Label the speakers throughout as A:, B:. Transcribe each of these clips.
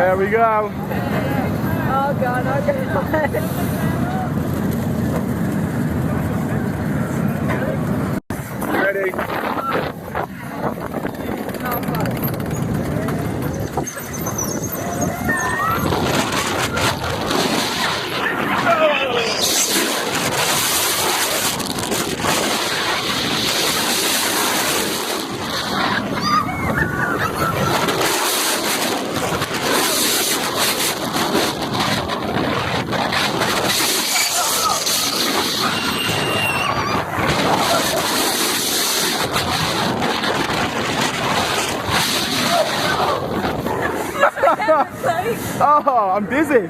A: There we go.
B: Oh God, oh God.
A: Ready?
B: Oh, fuck.
A: Oh, I'm dizzy.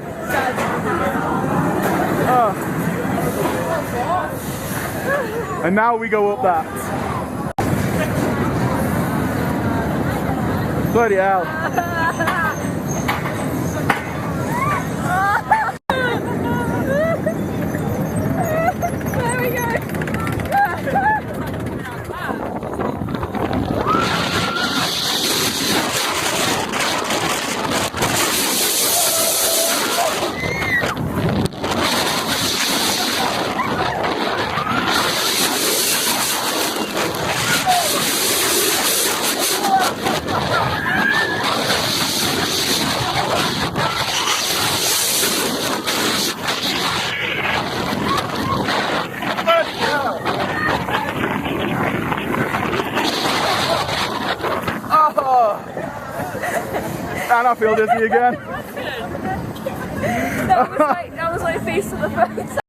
A: Oh. And now we go up that. Bloody hell.
B: There we go.
A: And I feel dizzy again.
B: That was my face to the phone.